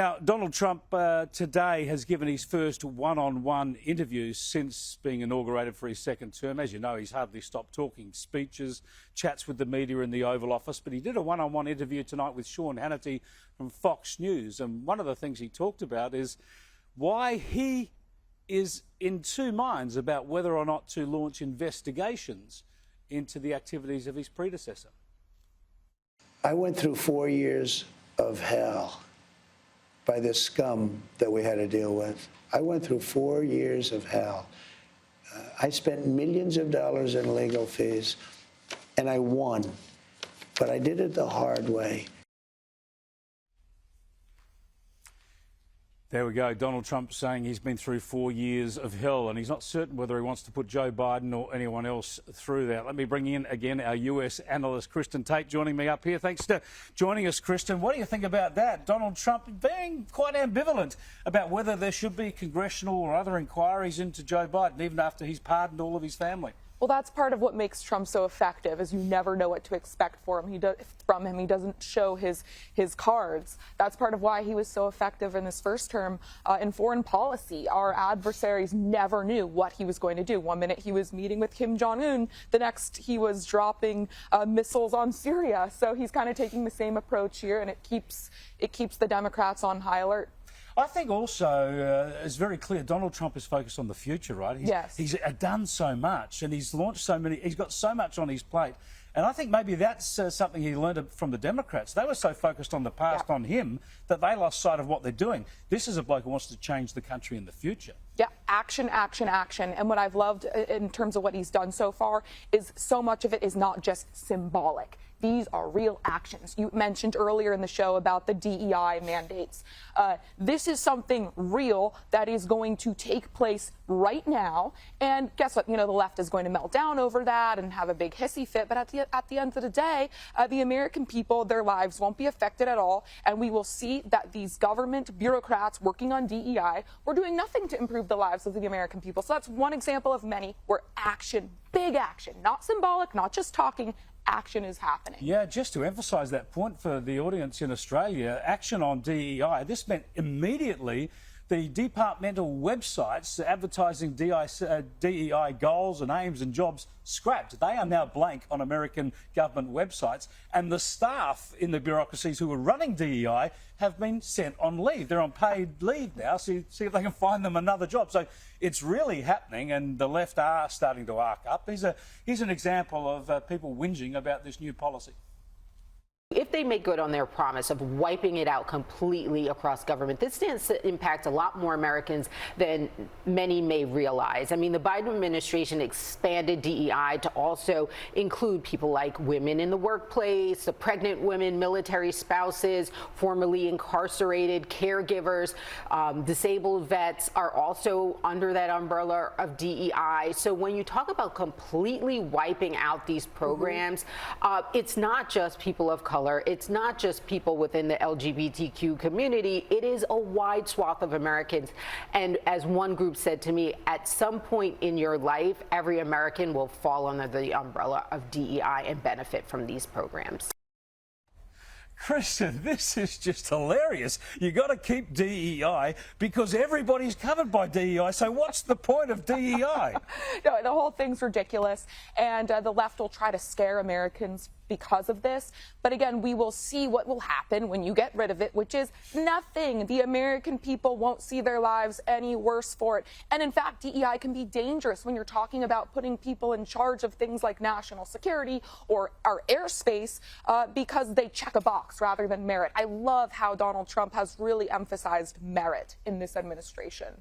Now, Donald Trump today has given his first one-on-one interview since being inaugurated for his second term. As you know, he's hardly stopped talking, speeches, chats with the media in the Oval Office. But he did a one-on-one interview tonight with Sean Hannity from Fox News. And one of the things he talked about is why he is in two minds about whether or not to launch investigations into the activities of his predecessor. I went through 4 years of hell by this scum that we had to deal with. I went through 4 years of hell. I spent millions of dollars in legal fees, and I won. But I did it the hard way. There we go. Donald Trump saying he's been through 4 years of hell, and he's not certain whether he wants to put Joe Biden or anyone else through that. Let me bring in again our US analyst, Kristin Tate, joining me up here. Thanks for joining us, Kristin. What do you think about that? Donald Trump being quite ambivalent about whether there should be congressional or other inquiries into Joe Biden, even after he's pardoned all of his family. Well, that's part of what makes Trump so effective, is you never know what to expect from him. He doesn't show his cards. That's part of why he was so effective in his first term in foreign policy. Our adversaries never knew what he was going to do. 1 minute he was meeting with Kim Jong-un, the next he was dropping missiles on Syria. So he's kind of taking the same approach here, and it keeps the Democrats on high alert. I think also it's very clear Donald Trump is focused on the future, right? Yes. He's done so much, and he's launched so many. He's got so much on his plate. And I think maybe that's something he learned from the Democrats. They were so focused on the past, on him, that they lost sight of what they're doing. This is a bloke who wants to change the country in the future. Yeah, action, action, action. And what I've loved in terms of what he's done so far is so much of it is not just symbolic. These are real actions. You mentioned earlier in the show about the DEI mandates. This is something real that is going to take place right now. And guess what? You know, the left is going to melt down over that and have a big hissy fit. But at the end of the day, the American people, their lives won't be affected at all. And we will see that these government bureaucrats working on DEI were doing nothing to improve the lives of the American people. So that's one example of many where action, big action, not symbolic, not just talking, action is happening. Yeah, just to emphasise that point for the audience in Australia, action on DEI, this meant immediately the departmental websites advertising DEI goals and aims and jobs scrapped. They are now blank on American government websites, and the staff in the bureaucracies who were running DEI have been sent on leave. They're on paid leave now, so see if they can find them another job. So it's really happening, and the left are starting to arc up. Here's an example of people whinging about this new policy. If they make good on their promise of wiping it out completely across government, this stands to impact a lot more Americans than many may realize. I mean, the Biden administration expanded DEI to also include people like women in the workplace, the pregnant women, military spouses, formerly incarcerated, caregivers, disabled vets are also under that umbrella of DEI. So when you talk about completely wiping out these programs, it's not just people of color. It's not just people within the LGBTQ community. It is a wide swath of Americans. And as one group said to me, at some point in your life, every American will fall under the umbrella of DEI and benefit from these programs. Kristin, this is just hilarious. You got to keep DEI because everybody's covered by DEI. So what's the point of DEI? No, the whole thing's ridiculous, and the left will try to scare Americans because of this. But again, we will see what will happen when you get rid of it, which is nothing. The American people won't see their lives any worse for it. And in fact, DEI can be dangerous when you're talking about putting people in charge of things like national security or our airspace because they check a box rather than merit. I love how Donald Trump has really emphasized merit in this administration.